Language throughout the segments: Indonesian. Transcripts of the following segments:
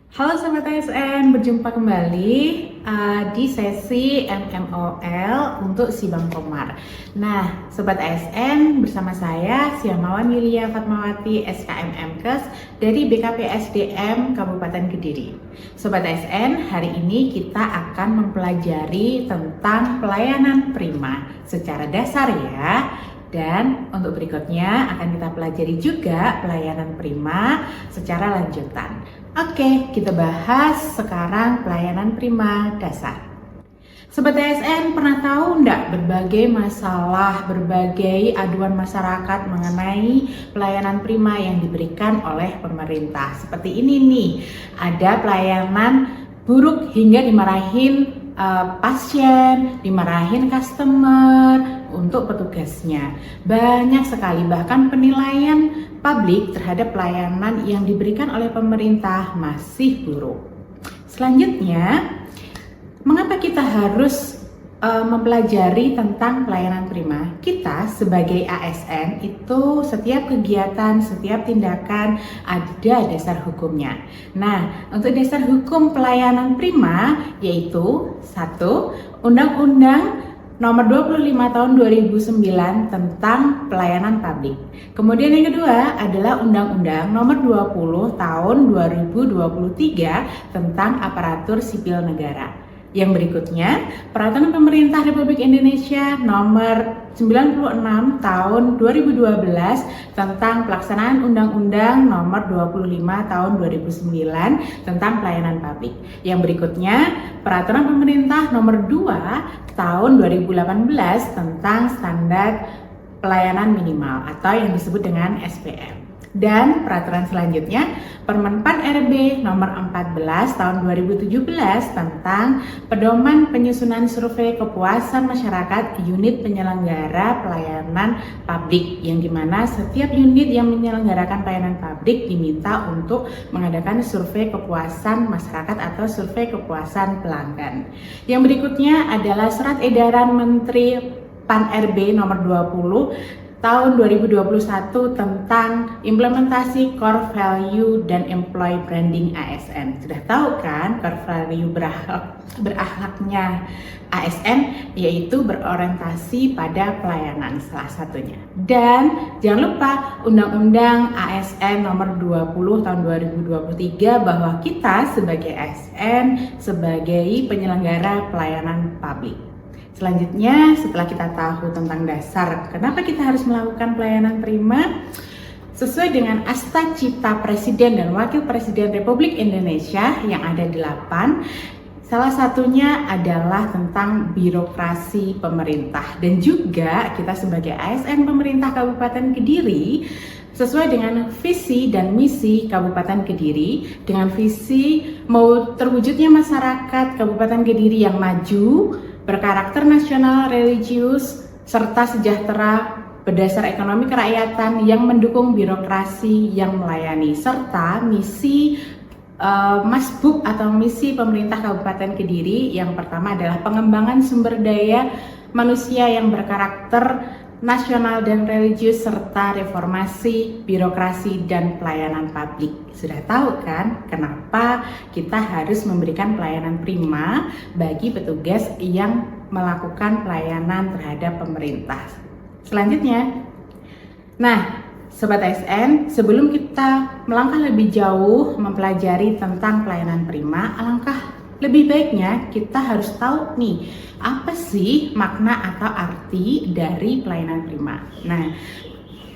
Halo Sobat ASN, berjumpa kembali di sesi MMOL untuk si Bang Komar. Nah, Sobat ASN, bersama saya Siamawan Yulia Fatmawati SKMMkes dari BKPSDM Kabupaten Kediri. Sobat ASN, hari ini kita akan mempelajari tentang pelayanan prima secara dasar ya. Dan untuk berikutnya akan kita pelajari juga pelayanan prima secara lanjutan. Oke, kita bahas sekarang pelayanan prima dasar. Sobat ASN, pernah tahu enggak berbagai masalah, berbagai aduan masyarakat mengenai pelayanan prima yang diberikan oleh pemerintah? Seperti ini nih, ada pelayanan buruk hingga dimarahin pasien, dimarahin customer untuk petugasnya. Banyak sekali, bahkan penilaian publik terhadap pelayanan yang diberikan oleh pemerintah masih buruk. Selanjutnya, mengapa kita harus mempelajari tentang pelayanan prima? Kita sebagai ASN itu setiap kegiatan, setiap tindakan ada dasar hukumnya. Nah, untuk dasar hukum pelayanan prima yaitu 1. Undang-Undang Nomor 25 Tahun 2009 tentang Pelayanan Publik. Kemudian yang kedua adalah Undang-Undang Nomor 20 Tahun 2023 tentang Aparatur Sipil Negara. Yang berikutnya, Peraturan Pemerintah Republik Indonesia Nomor 96 Tahun 2012 tentang Pelaksanaan Undang-Undang Nomor 25 Tahun 2009 tentang Pelayanan Publik. Yang berikutnya, Peraturan Pemerintah Nomor 2 Tahun 2018 tentang Standar Pelayanan Minimal atau yang disebut dengan SPM. Dan peraturan selanjutnya, Permen PAN RB Nomor 14 Tahun 2017 tentang Pedoman Penyusunan Survei Kepuasan Masyarakat Unit Penyelenggara Pelayanan Publik, yang dimana setiap unit yang menyelenggarakan pelayanan publik diminta untuk mengadakan survei kepuasan masyarakat atau survei kepuasan pelanggan. Yang berikutnya adalah Surat Edaran Menteri PAN RB Nomor 20 Tahun 2021 tentang implementasi core value dan employee branding ASN. Sudah tahu kan core value berakhlaknya ASN, yaitu berorientasi pada pelayanan salah satunya. Dan jangan lupa Undang-Undang ASN Nomor 20 Tahun 2023 bahwa kita sebagai ASN sebagai penyelenggara pelayanan publik. Selanjutnya, setelah kita tahu tentang dasar kenapa kita harus melakukan pelayanan prima, sesuai dengan Akta Cipta Presiden dan Wakil Presiden Republik Indonesia yang ada 8, salah satunya adalah tentang birokrasi pemerintah. Dan juga kita sebagai ASN pemerintah Kabupaten Kediri, sesuai dengan visi dan misi Kabupaten Kediri, dengan visi mau terwujudnya masyarakat Kabupaten Kediri yang maju, berkarakter nasional, religius, serta sejahtera berdasar ekonomi kerakyatan yang mendukung birokrasi yang melayani, serta misi Masbuk atau misi pemerintah Kabupaten Kediri yang pertama adalah pengembangan sumber daya manusia yang berkarakter nasional dan religius serta reformasi birokrasi dan pelayanan publik. Sudah tahu kan kenapa kita harus memberikan pelayanan prima bagi petugas yang melakukan pelayanan terhadap pemerintah. Selanjutnya, nah Sobat ASN, sebelum kita melangkah lebih jauh mempelajari tentang pelayanan prima, alangkah lebih baiknya kita harus tahu nih, apa sih makna atau arti dari pelayanan prima. Nah,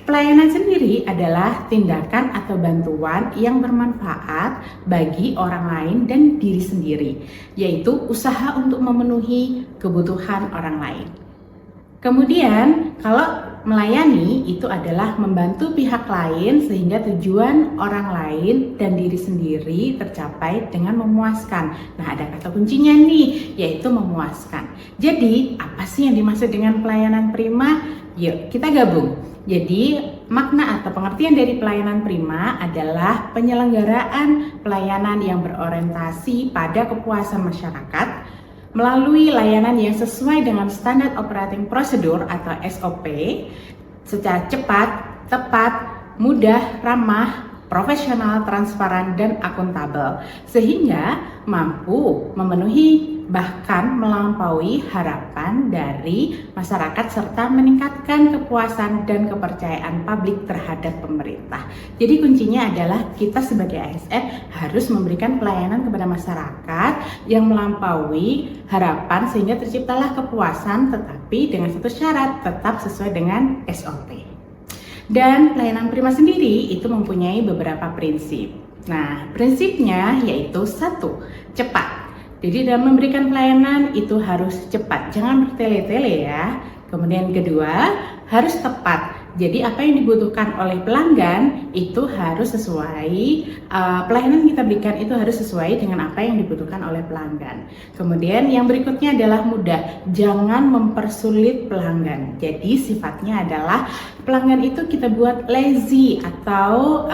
pelayanan sendiri adalah tindakan atau bantuan yang bermanfaat bagi orang lain dan diri sendiri, yaitu usaha untuk memenuhi kebutuhan orang lain. Kemudian, kalau melayani itu adalah membantu pihak lain sehingga tujuan orang lain dan diri sendiri tercapai dengan memuaskan. Nah, ada kata kuncinya nih, yaitu memuaskan. Jadi, apa sih yang dimaksud dengan pelayanan prima? Yuk, kita gabung. Jadi, makna atau pengertian dari pelayanan prima adalah penyelenggaraan pelayanan yang berorientasi pada kepuasan masyarakat melalui layanan yang sesuai dengan standar operating procedure atau SOP secara cepat, tepat, mudah, ramah, profesional, transparan, dan akuntabel, sehingga mampu memenuhi bahkan melampaui harapan dari masyarakat serta meningkatkan kepuasan dan kepercayaan publik terhadap pemerintah. Jadi kuncinya adalah kita sebagai ASN harus memberikan pelayanan kepada masyarakat yang melampaui harapan sehingga terciptalah kepuasan, tetapi dengan satu syarat, tetap sesuai dengan SOP. Dan pelayanan Prima sendiri itu mempunyai beberapa prinsip. Nah, prinsipnya yaitu 1, cepat. Jadi dalam memberikan pelayanan itu harus cepat, jangan bertele-tele ya. Kemudian kedua, harus tepat. Jadi apa yang dibutuhkan oleh pelanggan itu harus sesuai, pelayanan kita berikan itu harus sesuai dengan apa yang dibutuhkan oleh pelanggan. Kemudian yang berikutnya adalah mudah, jangan mempersulit pelanggan. Jadi sifatnya adalah pelanggan itu kita buat lazy atau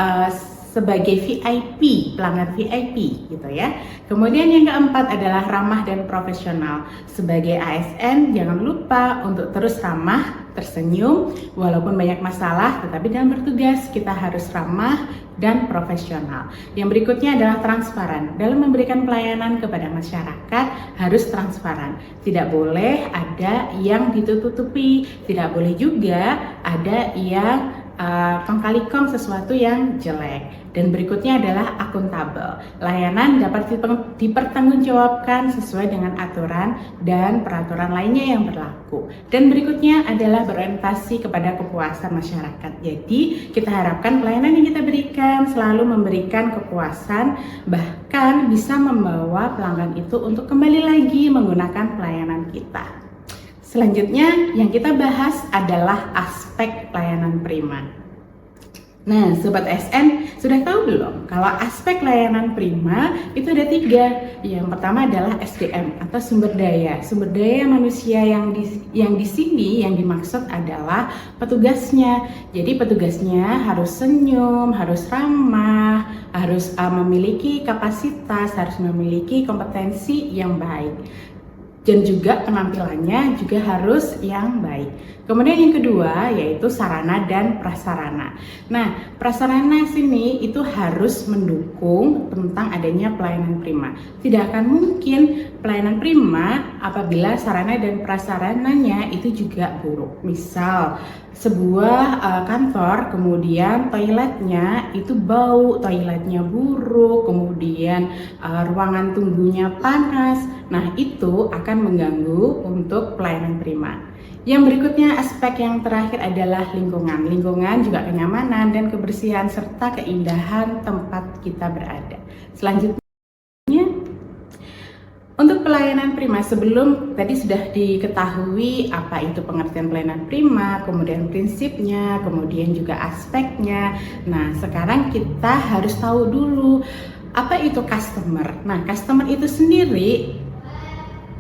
sebagai VIP, pelanggan VIP gitu ya. Kemudian yang keempat adalah ramah dan profesional. Sebagai ASN jangan lupa untuk terus ramah, tersenyum, walaupun banyak masalah, tetapi dalam bertugas kita harus ramah dan profesional. Yang berikutnya adalah transparan. Dalam memberikan pelayanan kepada masyarakat harus transparan. Tidak boleh ada yang ditutupi, tidak boleh juga ada yang kong kali kong sesuatu yang jelek. Dan berikutnya adalah akuntabel. Layanan dapat dipertanggungjawabkan sesuai dengan aturan dan peraturan lainnya yang berlaku. Dan berikutnya adalah berorientasi kepada kepuasan masyarakat. Jadi kita harapkan pelayanan yang kita berikan selalu memberikan kepuasan, bahkan bisa membawa pelanggan itu untuk kembali lagi menggunakan pelayanan kita. Selanjutnya yang kita bahas adalah aspek pelayanan Prima. Nah, Sobat SN sudah tahu belum kalau aspek layanan Prima itu ada 3. Yang pertama adalah SDM atau sumber daya manusia yang di sini yang dimaksud adalah petugasnya. Jadi petugasnya harus senyum, harus ramah, harus memiliki kapasitas, harus memiliki kompetensi yang baik. Dan juga penampilannya juga harus yang baik. Kemudian yang kedua yaitu sarana dan prasarana. Nah, prasarana sini itu harus mendukung tentang adanya pelayanan Prima. Tidak akan mungkin pelayanan Prima apabila sarana dan prasarananya itu juga buruk. Misal sebuah kantor, kemudian toiletnya itu bau, toiletnya buruk, kemudian ruangan tunggunya panas. Nah, itu akan mengganggu untuk pelayanan Prima. Yang berikutnya, aspek yang terakhir adalah lingkungan. Lingkungan juga kenyamanan dan kebersihan serta keindahan tempat kita berada. Selanjutnya, untuk pelayanan Prima, sebelum tadi sudah diketahui apa itu pengertian pelayanan Prima, kemudian prinsipnya, kemudian juga aspeknya. Nah, sekarang kita harus tahu dulu apa itu customer. Nah, customer itu sendiri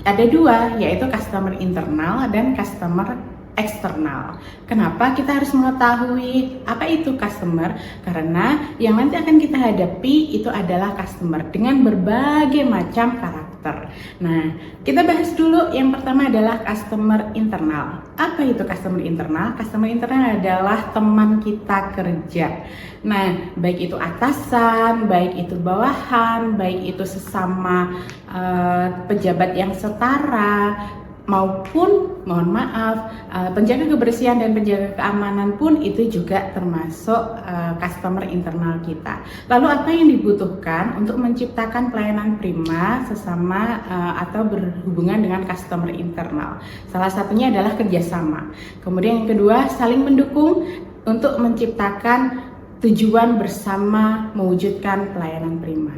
ada 2, yaitu customer internal dan customer eksternal. Kenapa kita harus mengetahui apa itu customer? Karena yang nanti akan kita hadapi itu adalah customer dengan berbagai macam karakter. Nah, kita bahas dulu yang pertama adalah customer internal. Apa itu customer internal? Customer internal adalah teman kita kerja. Nah, baik itu atasan, baik itu bawahan, baik itu sesama pejabat yang setara, maupun mohon maaf penjaga kebersihan dan penjaga keamanan pun itu juga termasuk customer internal kita. Lalu apa yang dibutuhkan untuk menciptakan pelayanan Prima sesama atau berhubungan dengan customer internal? Salah satunya adalah kerjasama. Kemudian yang kedua, saling mendukung untuk menciptakan tujuan bersama mewujudkan pelayanan Prima.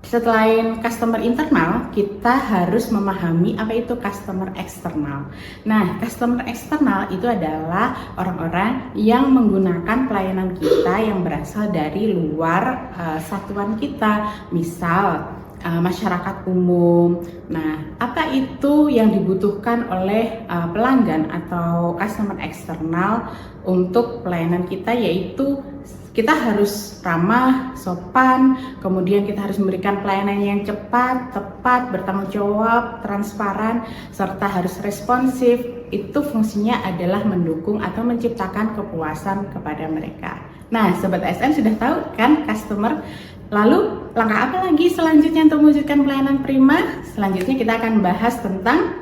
Selain customer internal, kita harus memahami apa itu customer eksternal. Nah, customer eksternal itu adalah orang-orang yang menggunakan pelayanan kita yang berasal dari luar satuan kita. Misal, masyarakat umum. Nah, apa itu yang dibutuhkan oleh pelanggan atau customer eksternal untuk pelayanan kita, yaitu kita harus ramah, sopan, kemudian kita harus memberikan pelayanan yang cepat, tepat, bertanggung jawab, transparan, serta harus responsif. Itu fungsinya adalah mendukung atau menciptakan kepuasan kepada mereka. Nah, Sobat ASN sudah tahu kan customer? Lalu langkah apa lagi selanjutnya untuk mewujudkan pelayanan prima? Selanjutnya kita akan bahas tentang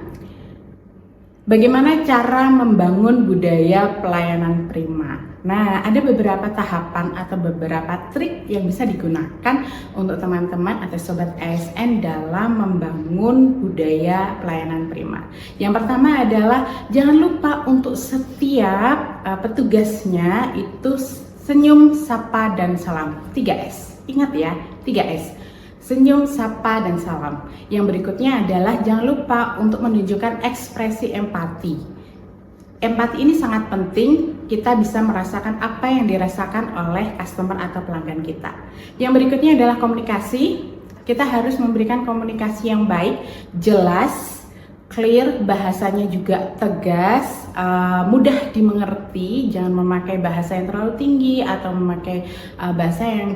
bagaimana cara membangun budaya pelayanan prima. Nah, ada beberapa tahapan atau beberapa trik yang bisa digunakan untuk teman-teman atau Sobat ASN dalam membangun budaya pelayanan prima. Yang pertama adalah jangan lupa untuk setiap petugasnya itu senyum, sapa, dan salam. 3S. Ingat ya, 3S. Senyum, sapa, dan salam. Yang berikutnya adalah jangan lupa untuk menunjukkan ekspresi empati. Empati ini sangat penting, kita bisa merasakan apa yang dirasakan oleh customer atau pelanggan kita. Yang berikutnya adalah komunikasi. Kita harus memberikan komunikasi yang baik, jelas, clear, bahasanya juga tegas, mudah dimengerti, jangan memakai bahasa yang terlalu tinggi atau memakai bahasa yang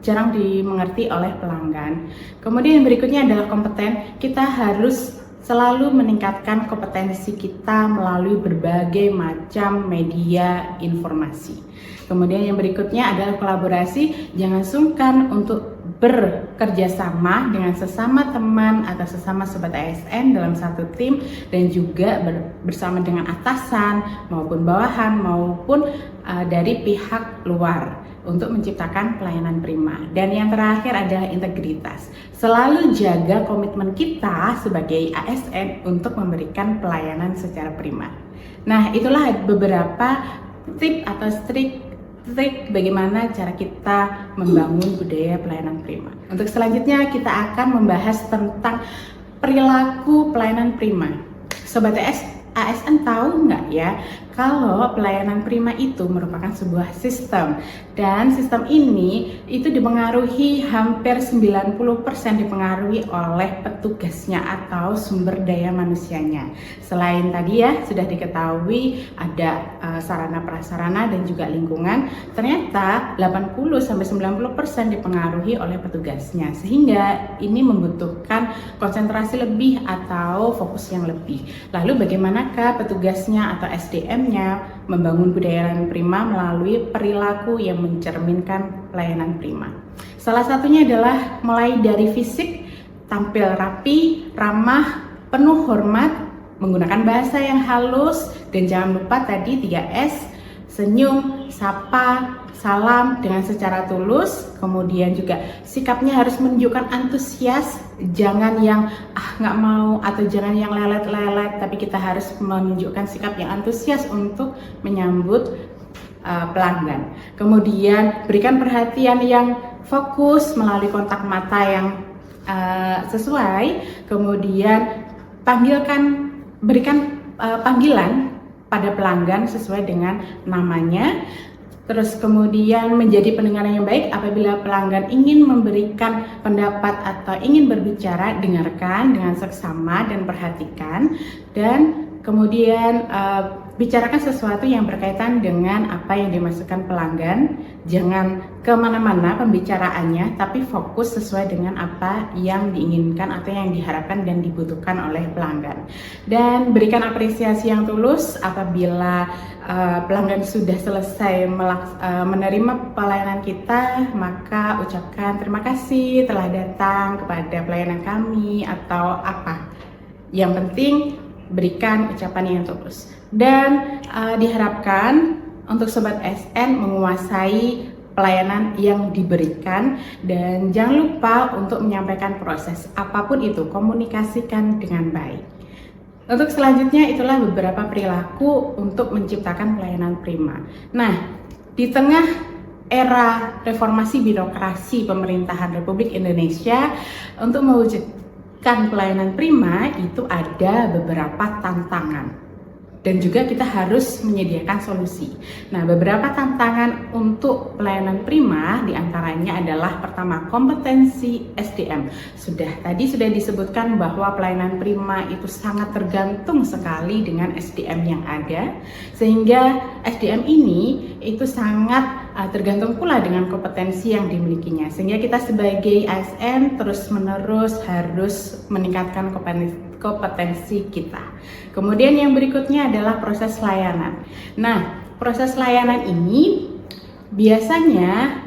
jarang dimengerti oleh pelanggan. Kemudian yang berikutnya adalah kompeten. Kita harus selalu meningkatkan kompetensi kita melalui berbagai macam media informasi. Kemudian yang berikutnya adalah kolaborasi. Jangan sungkan untuk bekerja sama dengan sesama teman atau sesama Sobat ASN dalam satu tim, dan juga bersama dengan atasan maupun bawahan maupun dari pihak luar untuk menciptakan pelayanan prima. Dan yang terakhir adalah integritas. Selalu jaga komitmen kita sebagai ASN untuk memberikan pelayanan secara prima. Nah, itulah beberapa tip atau trik bagaimana cara kita membangun budaya pelayanan prima. Untuk selanjutnya kita akan membahas tentang perilaku pelayanan prima. Sobat ASN tahu nggak ya kalau pelayanan prima itu merupakan sebuah sistem, dan sistem ini itu dipengaruhi hampir 90% dipengaruhi oleh petugasnya atau sumber daya manusianya. Selain tadi ya sudah diketahui ada sarana prasarana dan juga lingkungan, ternyata 80-90% dipengaruhi oleh petugasnya, sehingga ini membutuhkan konsentrasi lebih atau fokus yang lebih. Lalu bagaimanakah petugasnya atau SDM membangun budaya pelayanan prima melalui perilaku yang mencerminkan pelayanan prima? Salah satunya adalah mulai dari fisik, tampil rapi, ramah, penuh hormat, menggunakan bahasa yang halus, dan jangan lupa tadi 3S, senyum, sapa, salam dengan secara tulus. Kemudian juga sikapnya harus menunjukkan antusias, jangan yang nggak mau atau jangan yang lelet-lelet, tapi kita harus menunjukkan sikap yang antusias untuk menyambut pelanggan. Kemudian berikan perhatian yang fokus melalui kontak mata yang sesuai. Kemudian berikan panggilan pada pelanggan sesuai dengan namanya. Terus kemudian menjadi pendengar yang baik. Apabila pelanggan ingin memberikan pendapat atau ingin berbicara, dengarkan dengan seksama dan perhatikan. Dan kemudian bicarakan sesuatu yang berkaitan dengan apa yang dimasukkan pelanggan. Jangan kemana-mana pembicaraannya, tapi fokus sesuai dengan apa yang diinginkan atau yang diharapkan dan dibutuhkan oleh pelanggan. Dan berikan apresiasi yang tulus apabila pelanggan sudah selesai menerima pelayanan kita, maka ucapkan terima kasih telah datang kepada pelayanan kami atau apa. Yang penting berikan ucapan yang tulus. Dan diharapkan untuk Sobat SN menguasai pelayanan yang diberikan, dan jangan lupa untuk menyampaikan proses apapun itu, komunikasikan dengan baik. Untuk selanjutnya itulah beberapa perilaku untuk menciptakan pelayanan prima. Nah, di tengah era reformasi birokrasi pemerintahan Republik Indonesia, untuk mewujudkan pelayanan prima itu ada beberapa tantangan. Dan juga kita harus menyediakan solusi. Nah, beberapa tantangan untuk pelayanan prima diantaranya adalah pertama, kompetensi SDM. Tadi sudah disebutkan bahwa pelayanan prima itu sangat tergantung sekali dengan SDM yang ada, sehingga SDM ini itu sangat tergantung pula dengan kompetensi yang dimilikinya, sehingga kita sebagai ASN terus-menerus harus meningkatkan kompetensi kita. Kemudian yang berikutnya adalah proses layanan. Nah, proses layanan ini Biasanya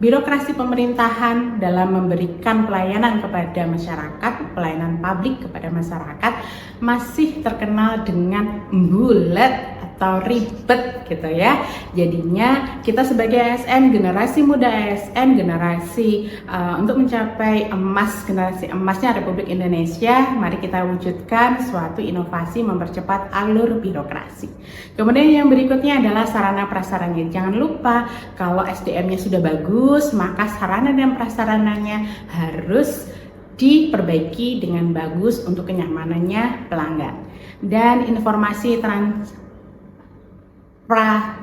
birokrasi pemerintahan dalam memberikan pelayanan kepada masyarakat, pelayanan publik kepada masyarakat masih terkenal dengan bulat atau ribet gitu ya. Jadinya kita sebagai ASN, generasi muda ASN, untuk mencapai generasi emasnya Republik Indonesia, mari kita wujudkan suatu inovasi mempercepat alur birokrasi. Kemudian yang berikutnya adalah sarana prasarannya. Jangan lupa kalau SDM-nya sudah bagus, maka sarana dan prasarananya harus diperbaiki dengan bagus untuk kenyamanannya pelanggan. Dan informasi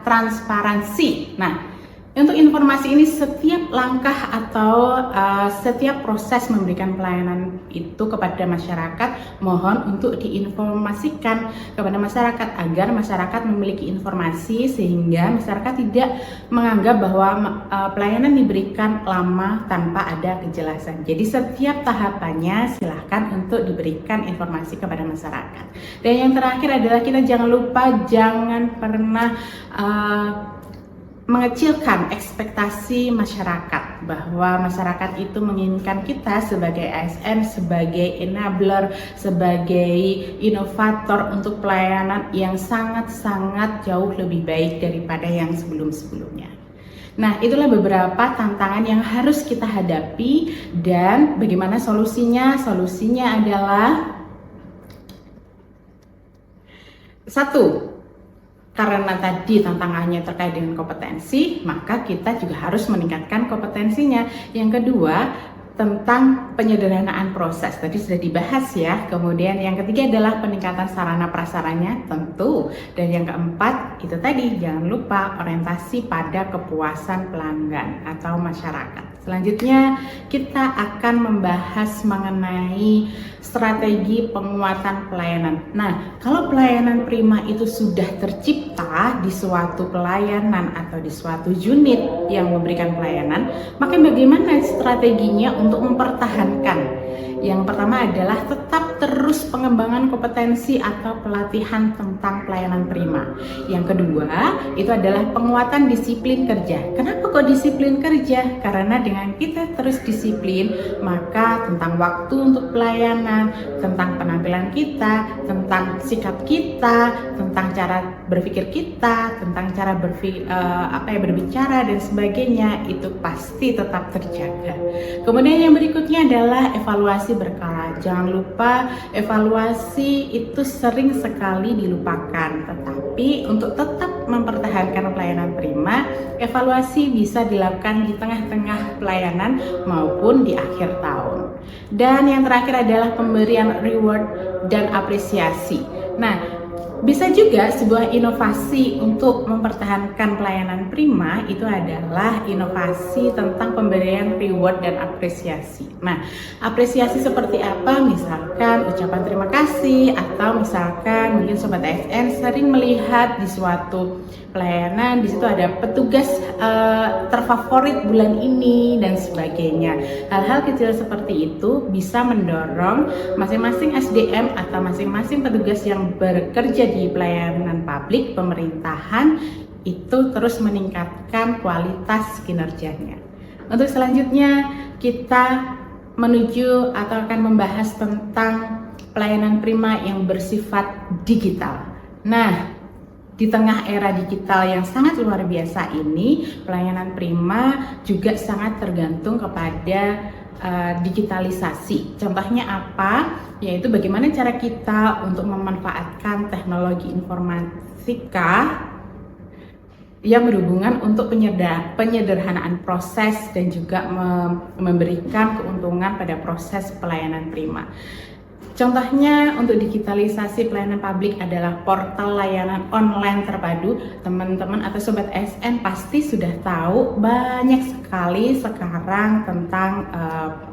transparansi. Nah, untuk informasi ini setiap langkah atau setiap proses memberikan pelayanan itu kepada masyarakat mohon untuk diinformasikan kepada masyarakat agar masyarakat memiliki informasi sehingga masyarakat tidak menganggap bahwa pelayanan diberikan lama tanpa ada kejelasan. Jadi setiap tahapannya silahkan untuk diberikan informasi kepada masyarakat. Dan yang terakhir adalah kita jangan pernah mengecilkan ekspektasi masyarakat, bahwa masyarakat itu menginginkan kita sebagai ASN, sebagai enabler, sebagai inovator untuk pelayanan yang sangat-sangat jauh lebih baik daripada yang sebelum-sebelumnya. Nah, itulah beberapa tantangan yang harus kita hadapi dan bagaimana solusinya? Solusinya adalah 1. Karena tadi tantangannya terkait dengan kompetensi, maka kita juga harus meningkatkan kompetensinya. Yang kedua, tentang penyederhanaan proses, tadi sudah dibahas ya. Kemudian yang ketiga adalah peningkatan sarana prasarannya tentu. Dan yang keempat, itu tadi jangan lupa orientasi pada kepuasan pelanggan atau masyarakat. Selanjutnya kita akan membahas mengenai strategi penguatan pelayanan. Nah, kalau pelayanan prima itu sudah tercipta di suatu pelayanan atau di suatu unit yang memberikan pelayanan, maka bagaimana strateginya untuk mempertahankan? Yang pertama adalah tetap terus pengembangan kompetensi atau pelatihan tentang pelayanan prima. Yang kedua, itu adalah penguatan disiplin kerja. Kenapa kok disiplin kerja? Karena dengan kita terus disiplin, maka tentang waktu untuk pelayanan, tentang penampilan kita, tentang sikap kita, tentang cara berpikir kita, tentang cara berbicara dan sebagainya, itu pasti tetap terjaga. Kemudian yang berikutnya adalah evaluasi berkala. Jangan lupa, evaluasi itu sering sekali dilupakan, tetapi untuk tetap mempertahankan pelayanan prima, evaluasi bisa dilakukan di tengah-tengah pelayanan maupun di akhir tahun. Dan yang terakhir adalah pemberian reward dan apresiasi. Nah, bisa juga sebuah inovasi untuk mempertahankan pelayanan prima itu adalah inovasi tentang pemberian reward dan apresiasi. Nah, apresiasi seperti apa? Misalkan ucapan terima kasih, atau misalkan mungkin Sobat ASN sering melihat di suatu pelayanan, di situ ada petugas terfavorit bulan ini dan sebagainya. Hal-hal kecil seperti itu bisa mendorong masing-masing SDM atau masing-masing petugas yang bekerja di pelayanan publik pemerintahan itu terus meningkatkan kualitas kinerjanya. Untuk selanjutnya kita menuju atau akan membahas tentang pelayanan prima yang bersifat digital. Nah, di tengah era digital yang sangat luar biasa ini, pelayanan prima juga sangat tergantung kepada digitalisasi. Contohnya apa? Yaitu bagaimana cara kita untuk memanfaatkan teknologi informatika yang berhubungan untuk penyederhanaan proses dan juga memberikan keuntungan pada proses pelayanan prima. Contohnya untuk digitalisasi pelayanan publik adalah portal layanan online terpadu. Teman-teman atau Sobat ASN pasti sudah tahu banyak sekali sekarang tentang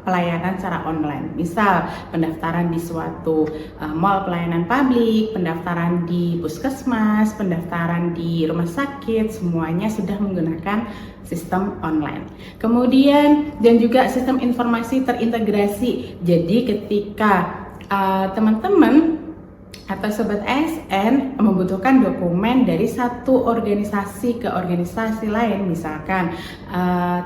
pelayanan secara online. Misal pendaftaran di suatu mall pelayanan publik, pendaftaran di puskesmas, pendaftaran di rumah sakit, semuanya sudah menggunakan sistem online. Kemudian dan juga sistem informasi terintegrasi. Jadi ketika teman-teman atau Sobat ASN membutuhkan dokumen dari satu organisasi ke organisasi lain. Misalkan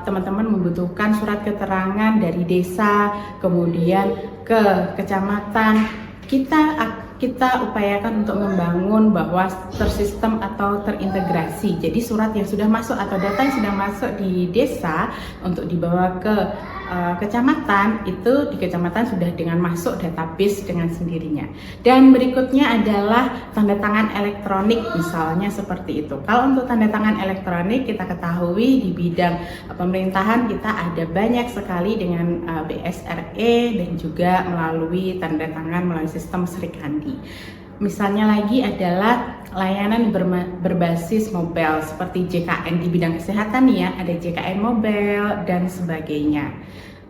teman-teman membutuhkan surat keterangan dari desa, kemudian ke kecamatan, kita upayakan untuk membangun bahwa tersistem atau terintegrasi. Jadi surat yang sudah masuk atau data yang sudah masuk di desa untuk dibawa ke kecamatan, itu di kecamatan sudah dengan masuk database dengan sendirinya. Dan berikutnya adalah tanda tangan elektronik, misalnya seperti itu. Kalau untuk tanda tangan elektronik, kita ketahui di bidang pemerintahan kita ada banyak sekali dengan BSRE dan juga melalui tanda tangan melalui sistem Sri Kandi. Misalnya lagi adalah layanan berbasis mobile seperti JKN di bidang kesehatan ya, ada JKN mobile dan sebagainya.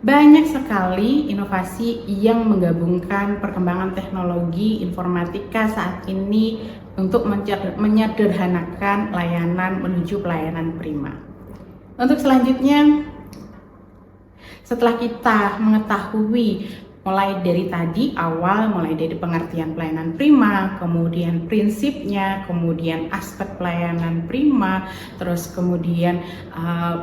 Banyak sekali inovasi yang menggabungkan perkembangan teknologi informatika saat ini untuk menyederhanakan layanan menuju pelayanan prima. Untuk selanjutnya, setelah kita mengetahui mulai dari tadi awal, mulai dari pengertian pelayanan prima, kemudian prinsipnya, kemudian aspek pelayanan prima, terus kemudian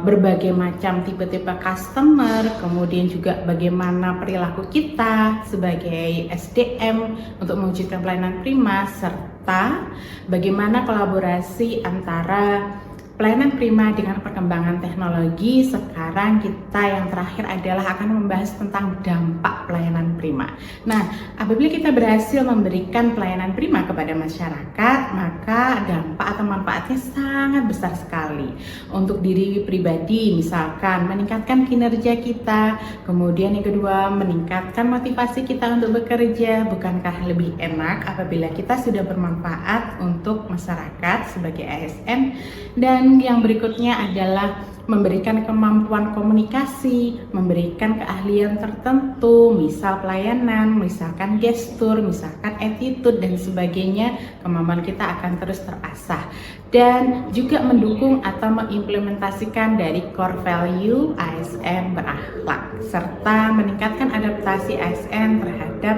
berbagai macam tipe-tipe customer, kemudian juga bagaimana perilaku kita sebagai SDM untuk mewujudkan pelayanan prima, serta bagaimana kolaborasi antara pelayanan prima dengan perkembangan teknologi. Sekarang kita yang terakhir adalah akan membahas tentang dampak pelayanan prima. Nah, apabila kita berhasil memberikan pelayanan prima kepada masyarakat, maka dampak atau manfaatnya sangat besar sekali. Untuk diri pribadi, misalkan meningkatkan kinerja kita, kemudian yang kedua meningkatkan motivasi kita untuk bekerja. Bukankah lebih enak apabila kita sudah bermanfaat untuk masyarakat sebagai ASN? Dan yang berikutnya adalah memberikan kemampuan komunikasi, memberikan keahlian tertentu, misal pelayanan, misalkan gestur, misalkan attitude dan sebagainya. Kemampuan kita akan terus terasah dan juga mendukung atau mengimplementasikan dari core value ASN berakhlak, serta meningkatkan adaptasi ASN terhadap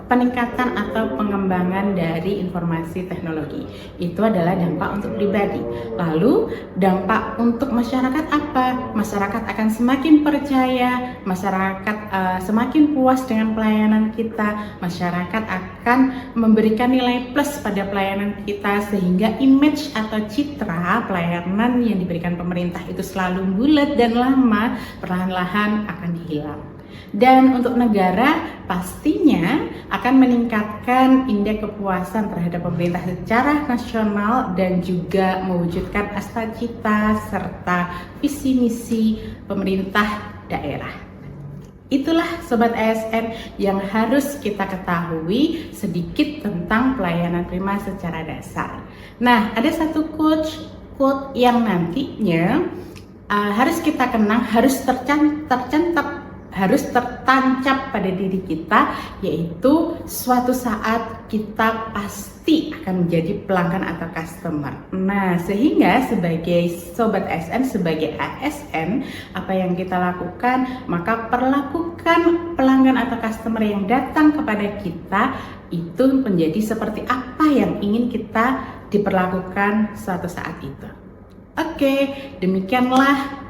peningkatan atau pengembangan dari informasi teknologi. Itu adalah dampak untuk pribadi. Lalu dampak untuk masyarakat apa? Masyarakat akan semakin percaya, masyarakat semakin puas dengan pelayanan kita, masyarakat akan memberikan nilai plus pada pelayanan kita sehingga image atau citra pelayanan yang diberikan pemerintah itu selalu bulat dan lama perlahan-lahan akan hilang. Dan untuk negara pastinya akan meningkatkan indeks kepuasan terhadap pemerintah secara nasional dan juga mewujudkan cita-cita serta visi misi pemerintah daerah. Itulah Sobat ASN yang harus kita ketahui sedikit tentang pelayanan prima secara dasar. Nah, ada satu quote yang nantinya harus kita kenang, harus tertancap pada diri kita, yaitu suatu saat kita pasti akan menjadi pelanggan atau customer. Nah, sehingga sebagai Sobat ASN, sebagai ASN, apa yang kita lakukan? Maka perlakukan pelanggan atau customer yang datang kepada kita itu menjadi seperti apa yang ingin kita diperlakukan suatu saat itu. Oke, demikianlah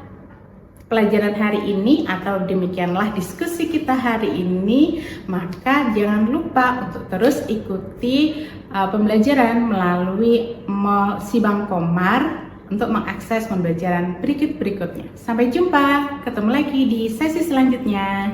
pelajaran hari ini atau demikianlah diskusi kita hari ini. Maka jangan lupa untuk terus ikuti pembelajaran melalui Sibang Komar untuk mengakses pembelajaran berikutnya. Sampai jumpa, ketemu lagi di sesi selanjutnya.